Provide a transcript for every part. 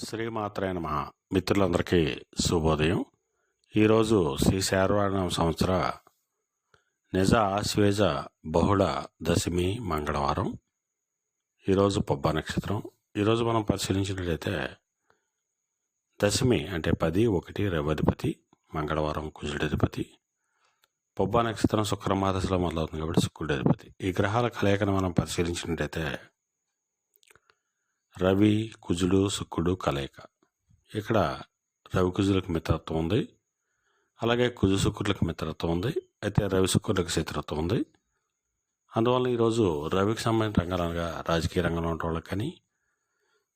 శ్రీమాత్రే నమః. మిత్రులందరికీ శుభోదయం. ఈరోజు శ్రీ శార్వాణం సంవత్సర నిజ ఆశ్వేజ బహుళ దశమి మంగళవారం. ఈరోజు పొబ్బ నక్షత్రం. ఈరోజు మనం పరిశీలించినట్లయితే దశమి అంటే 10/1 రవాధిపతి, మంగళవారం కుజుడధిపతి. పొబ్బ నక్షత్రం శుక్రమాదశలో మొదలవుతుంది కాబట్టి శుక్రుడి అధిపతి. ఈ గ్రహాల కలయికను మనం పరిశీలించినట్లయితే రవి కుజుడు శుక్రుడు కలయిక. ఇక్కడ రవి కుజులకు మిత్రత్వం ఉంది, అలాగే కుజు శుక్రులకు మిత్రత్వం ఉంది. అయితే రవి శుక్రులకు శత్రుత్వం ఉంది. అందువల్ల ఈరోజు రవికి సంబంధించిన రంగాలుగా రాజకీయ రంగంలో ఉండే వాళ్ళకి కానీ,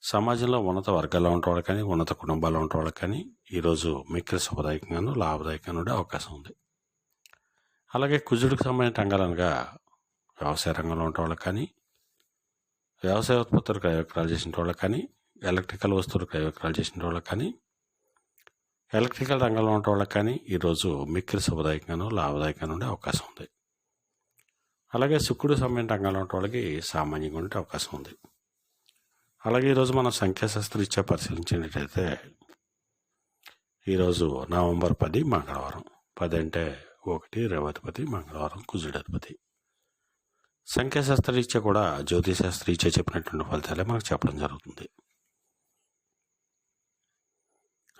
సమాజంలో ఉన్నత వర్గాల్లో ఉండే వాళ్ళకి కానీ, ఉన్నత కుటుంబాల్లో ఉండే వాళ్ళకి కానీ ఈరోజు మిక్కిలి శుభదాయకంగాను లాభదాయకంగా ఉండే అవకాశం ఉంది. అలాగే కుజుడికి సంబంధించిన రంగాలుగా వ్యవసాయ రంగంలో ఉండే వాళ్ళకి కానీ, వ్యవసాయ ఉత్పత్తులు క్రయ విక్రయాలు చేసిన వాళ్ళకి కానీ, ఎలక్ట్రికల్ వస్తువులు క్రయ విక్రయాలు చేసిన వాళ్ళకి కానీ, ఎలక్ట్రికల్ రంగంలో ఉండే వాళ్ళకి కానీ ఈరోజు మిక్కిలి శుభదాయకంగాను లాభదాయకంగా ఉండే అవకాశం ఉంది. అలాగే శుక్రుడు సంబంధించిన రంగంలో ఉండే వాళ్ళకి సామాన్యంగా ఉండే అవకాశం ఉంది. అలాగే ఈరోజు మనం సంఖ్యాశాస్త్రం ఇచ్చే పరిశీలించినట్లయితే ఈరోజు నవంబర్ 10 మంగళవారం. 10 అంటే 1 రవాధిపతి, మంగళవారం కుజుడధిపతి. సంఖ్యాశాస్త్రరీత్యా కూడా జ్యోతిశాస్త్రరీత్యా చెప్పినటువంటి ఫలితాలే మనకు చెప్పడం జరుగుతుంది.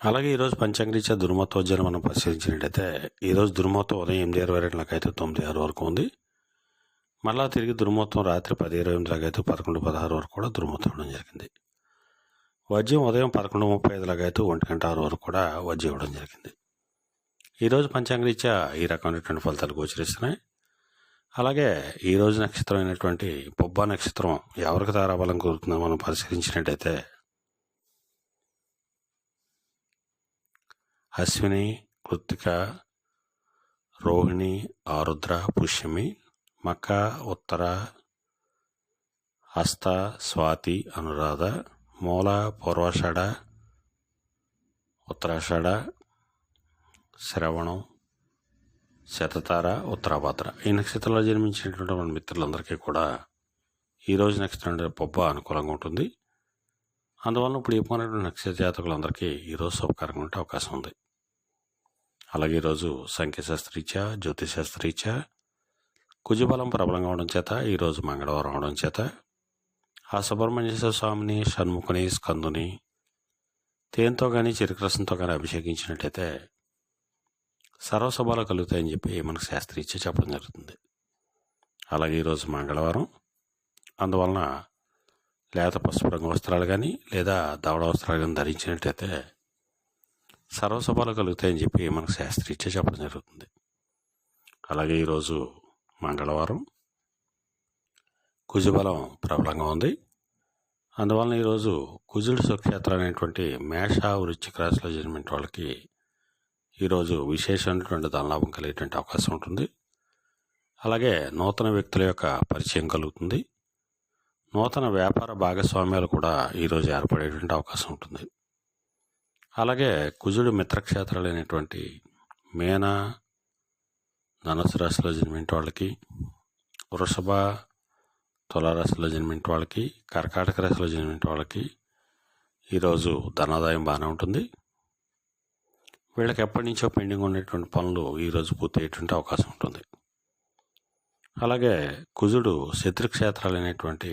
అలాగే ఈరోజు పంచాంగరీత్యా దుర్మతోజ్జాన్ని మనం పరిశీలించినట్లయితే ఈరోజు దుర్మతం ఉదయం 8:22 9:06 వరకు ఉంది. మళ్ళా తిరిగి దుర్మతం రాత్రి 10:28 11:16 వరకు కూడా దుర్మతం ఇవ్వడం జరిగింది. వజ్యం ఉదయం 11:35 1:06 వరకు కూడా వజ్యం ఇవ్వడం జరిగింది. ఈరోజు పంచాంగరీత్యా ఈ రకమైనటువంటి ఫలితాలు గోచరిస్తున్నాయి. అలాగే ఈరోజు నక్షత్రం అయినటువంటి పొబ్బ నక్షత్రం ఎవరికి తారాబలం కోరుతుందో మనం పరిశీలించినట్టయితే అశ్విని, కృత్తిక, రోహిణి, ఆరుద్ర, పుష్యమి, మక, ఉత్తర, హస్త, స్వాతి, అనురాధ, మూల, పూర్వాషాఢ, ఉత్తరాషాఢ, శ్రవణం, శతతార, ఉత్తరాభాద్ర ఈ నక్షత్రంలో జన్మించినటువంటి మన మిత్రులందరికీ కూడా ఈరోజు నక్షత్రం పొబ్బ అనుకూలంగా ఉంటుంది. అందువల్ల ఇప్పుడు చెప్పినటువంటి నక్షత్ర జాతకులందరికీ ఈరోజు శుభకరంగా ఉండే అవకాశం ఉంది. అలాగే ఈరోజు సంఖ్యాశాస్త్రరీత్యా జ్యోతిశాస్త్రరీత్యా కుజబలం ప్రబలంగా అవడం చేత ఈరోజు మంగళవారం అవడం చేత ఆ సుబ్రహ్మణ్యేశ్వర స్వామిని, షణ్ముఖుని, స్కందుని తేనెతో కానీ చెరుకు కానీ అభిషేకించినట్టయితే సర్వశుభాలు కలుగుతాయని చెప్పి మనకు శాస్త్రీత్యా చెప్పడం జరుగుతుంది. అలాగే ఈరోజు మంగళవారం, అందువలన లేత పసుపు రంగు వస్త్రాలు కానీ లేదా దవడ వస్త్రాలు కానీ ధరించినట్టయితే సర్వశుభాలు కలుగుతాయని చెప్పి మనకు శాస్త్రీత్యా చెప్పడం జరుగుతుంది. అలాగే ఈరోజు మంగళవారం కుజబలం ప్రబలంగా ఉంది. అందువలన ఈరోజు కుజుడు సుక్షేత్రం అనేటువంటి మేష వృశ్చిక రాశిలో జన్మించిన వాళ్ళకి ఈరోజు విశేషమైనటువంటి ధనలాభం కలిగేటువంటి అవకాశం ఉంటుంది. అలాగే నూతన వ్యక్తుల యొక్క పరిచయం కలుగుతుంది. నూతన వ్యాపార భాగస్వామ్యాలు కూడా ఈరోజు ఏర్పడేటువంటి అవకాశం ఉంటుంది. అలాగే కుజుడు మిత్రక్షేత్రాలైనటువంటి మేన, ధనుసు రాశిలో జన్మించిన వాళ్ళకి, వృషభ, తులారాశిలో జన్మించిన వాళ్ళకి, కర్కాటక రాశిలో జన్మించిన వాళ్ళకి ఈరోజు ధనాదాయం బాగానే ఉంటుంది. వీళ్ళకి ఎప్పటి నుంచో పెండింగ్ ఉండేటువంటి పనులు ఈరోజు పూర్తయ్యేటువంటి అవకాశం ఉంటుంది. అలాగే కుజుడు శత్రుక్షేత్రాలు అనేటువంటి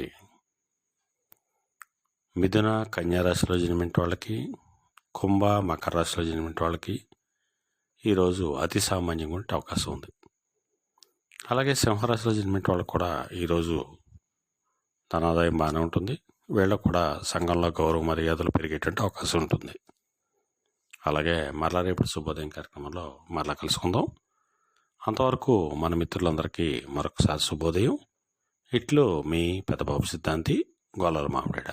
మిథున, కన్యారాశిలో జన్మించిన వాళ్ళకి, కుంభ, మకర రాశిలో జన్మించిన వాళ్ళకి ఈరోజు అతి సామాన్యంగా ఉండే అవకాశం ఉంది. అలాగే సింహరాశిలో జన్మించిన వాళ్ళకి కూడా ఈరోజు ధనాదాయం బాగానే ఉంటుంది. వీళ్ళకు కూడా సంఘంలో గౌరవ మర్యాదలు పెరిగేటువంటి అవకాశం ఉంటుంది. అలాగే మరలా రేపు శుభోదయం కార్యక్రమంలో మరలా కలుసుకుందాం. అంతవరకు మన మిత్రులందరికీ మరొకసారి శుభోదయం. ఇట్లు మీ పెద్దబాబు సిద్ధాంతి, గోలాల మామిడాడ.